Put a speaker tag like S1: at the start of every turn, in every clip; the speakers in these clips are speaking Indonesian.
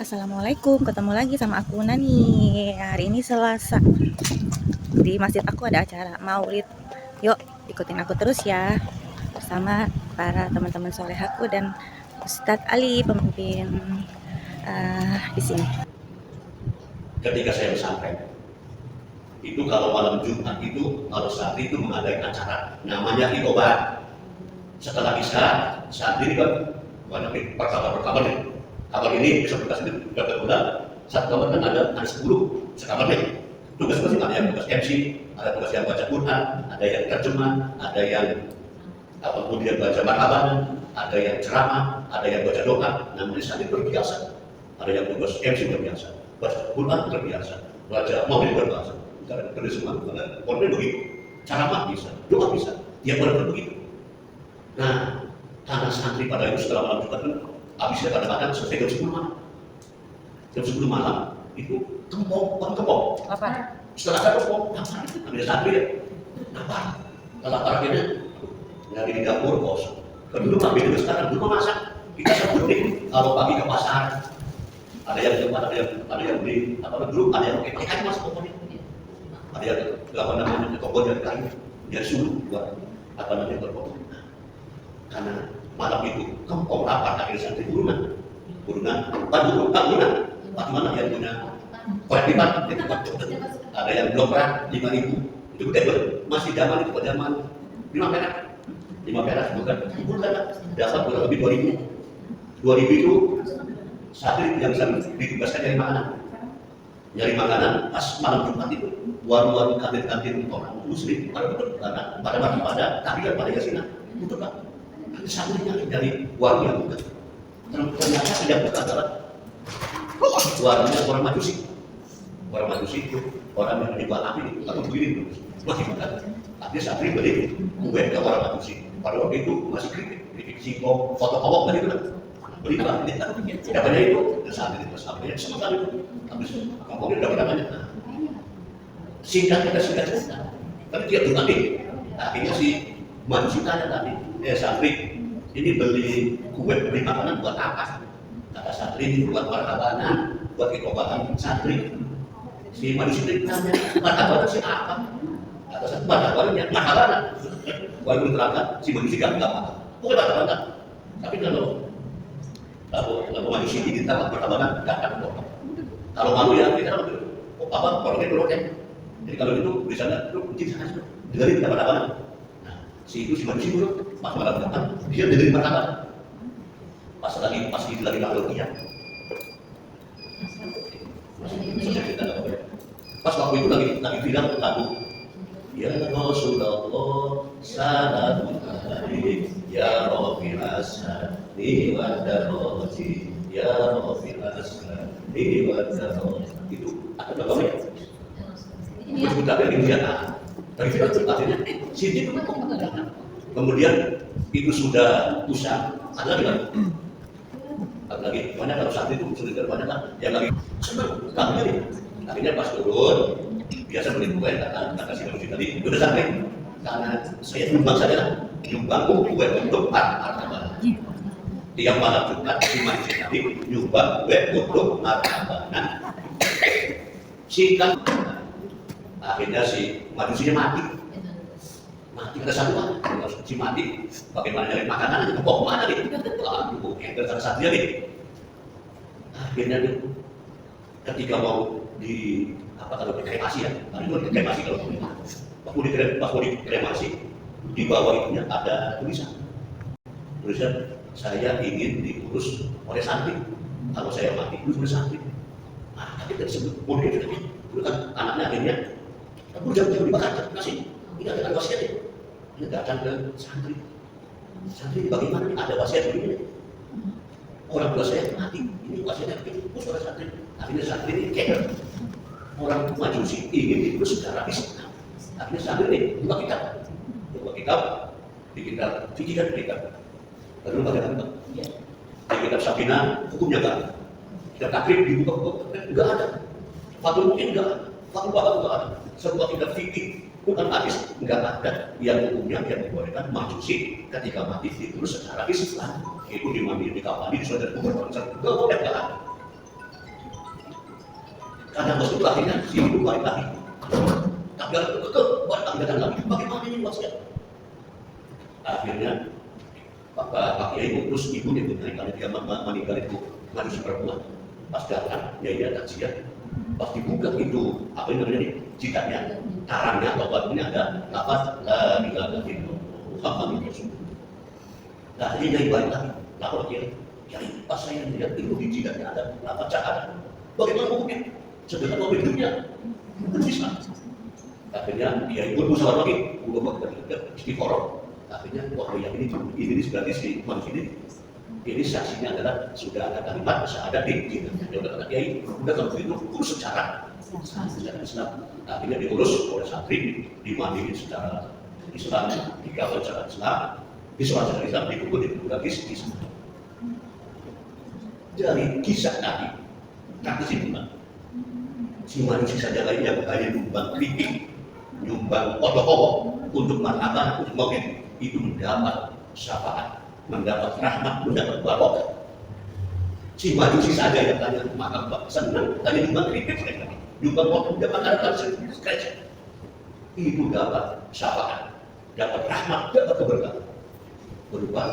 S1: Assalamualaikum, ketemu lagi sama aku Nani. Hari ini Selasa. Di masjid aku ada acara Maulid. Yuk, ikutin aku terus ya. Bersama para teman-teman soleh aku dan Ustadz Ali, pemimpin di sini.
S2: Ketika saya pesantren, itu kalau malam Jumat itu kalau santri itu mengadakan acara namanya ikobar. Setelah isya, santri kan banyak perkabar nih. Kabar ini bisa kita sendiri dapat bulan. Satu kabar kan ada 10 sekabarnya. Tugas masing ada yang tugas MC, ada tugas yang baca Quran, ada yang terjemah, ada yang kemudian baca marhaban, ada yang ceramah, ada yang baca doa. Namanya santri terbiasa. Ada yang tugas MC terbiasa, baca Quran terbiasa, baca maulid terbiasa. Karena semua karena begitu. Ceramah bisa, doa bisa, yang benar begitu. Nah, karena santri pada itu setelah malam Jumat kan habisnya kadang-kadang selesai jam 10 malam. Jam 10 malam itu kempong.
S1: Lapar.
S2: Setelah ada kempong, lapar. Ada santri ya, lapar. Lapar akhirnya nyari di dapur kosong. Dulu nggak beda sekarang, dulu masak. Kita seperti kalau pagi ke pasar, ada yang beli dulu ada yang pakai mas pokoknya. Ada yang ke toko dari kayu, dari suruh buat berpokok. Karena malam itu kempong lapar akhirnya santri burunan, bagaimana yang punya kolektifan, ada yang blokran 5.000 itu tebel, masih zaman itu zaman 5 perak bukan bulan dapat kurang lebih 2.000 itu santri yang ditugaskan nyari makanan pas malam Jumat itu warung-warung kantin orang muslim pada tapi kan pada yasinan itu kan santrinya dari warung yang bukan ternyata tidak bukan adalah warungnya orang majusi itu orang yang dibuat api atau begini masih bukan tapi santri beli kue ke orang majusi pada waktu itu masih kritik singkong foto kobok dari itu kan beli lah dapatnya itu santri itu sampainya sama kali itu habis kongkongnya udah pada banyak singkat tapi dia tuh tadi akhirnya si manusia tanya tadi santri ini beli kue beli makanan buat apa? Kata santri ini buat marhabanan, buat ikobatan santri. Si manusia tanya marhabanan si apa? Kata santri marhabanan ya marhabanan. Baru diterangkan si manusia nggak apa? Bukan marhabanan. Tapi kalau manusia diminta marhabanan nggak akan bohong. Kalau malu ya kita orangnya dorongnya. Jadi kalau itu di sana itu kunci sana dengerin kita marhabanan. Si manusia dulu pas malam datang dia dengerin marhaban pas lagi kalau dia pas waktu itu lagi bilang lagu ya Rasulullah salamun alaik ya Rabbil asani wa darajati ya Rabbil asani wa darajati itu ada bagaimana itu dari dia dari akhirnya sini kemudian itu sudah usah ada lagi banyak kalau saat itu sudah banyak yang lagi senang kami akhirnya pas turun biasa beli kue kata si manusia tadi udah sampai karena saya nyumbang saja nyumbang kue untuk marhaban tiap malam Jumat si manusia tadi nyumbang kue untuk marhaban singkat akhirnya si manusia mati ada satu si mati bagaimana nyari makanan itu kok mana nih aduh yang terasa saja nih akhirnya tuh ketika mau di kalau dikremasi ya itu dikremasi kalau dikremasi di bawah itunya ada tulisan saya ingin diurus oleh santri kalau saya mati oleh santri tapi tersebut kemudian itu kan anaknya akhirnya jangan dibakar kasih ini ada wasiat ini datang ke santri bagaimana nih ada wasiat begini orang tua saya mati ini wasiatnya begini oleh santri akhirnya santri ini kayak orang majusi ingin itu secara Islam akhirnya santri ini buka kitab di kitab fikiran kitab lalu bagaimana di kitab Sabina hukumnya enggak kitab takrib dibuka enggak ada fatul mungkin enggak ada fatul bahkan enggak ada sebuah kitab fikih bukan hadis enggak ada yang hukumnya yang dibolehkan majusi ketika mati ditulis secara Islam itu dimambil di kapal di saudara gubernur enggak boleh enggak ada Karena bos itu akhirnya si ibu balik lagi. Tapi balik lagi datang lagi. Bagaimana ini bosnya? Akhirnya Pak Kiai terus ibu dia kalau dia meninggal itu manusia perempuan. Pas datang, dia datang siang. Pas dibuka itu apa yang namanya nih? Jikanya, karangnya atau batunya ada lapas tinggal itu. Apa itu? Nah, ini yang balik lagi. Lapor Kiai. Kiai, pas saya lihat itu di jidatnya ada lapas cahaya. Bagaimana hukumnya? Sedangkan mau hidupnya bisa. Akhirnya Kiai pun musyawarah lagi. Udah istiqoroh. Akhirnya wah yang ini berarti si manusia ini saksinya adalah sudah ada kalimat syahadat di sini. Dia udah kata Kiai, udah kalau begitu urus secara Islam. Akhirnya diurus oleh santri, dimandiin secara Islam, dikawal secara Islam, disolat secara Islam, dikubur lagi Islam. Dari kisah tadi, kata si manusia saja lain yang hanya nyumbang kritik, nyumbang otoh-otoh untuk marhaban, untuk mungkin itu mendapat syafaat, mendapat rahmat, mendapat barokah. Si manusia saja yang tanya maka senang, tanya nyumbang kritik mereka, nyumbang otoh, dapat harapan scratch. Itu dapat syafaat, dapat rahmat, dapat keberkahan. Berupa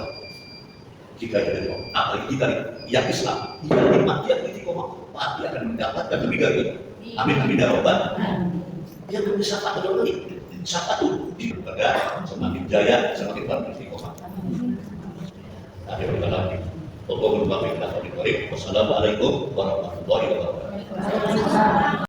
S2: jika ada apa kita yang Islam, yang nikmat, yang istiqomah, pasti akan mendapatkan lebih dari itu. Amin amin ya rabbal alamin. Yang kedua syafaat adalah ini, syafaat itu diperdalam, semakin jaya, semakin kuat istiqomah. Akhirnya lagi, Wassalamualaikum warahmatullahi wabarakatuh.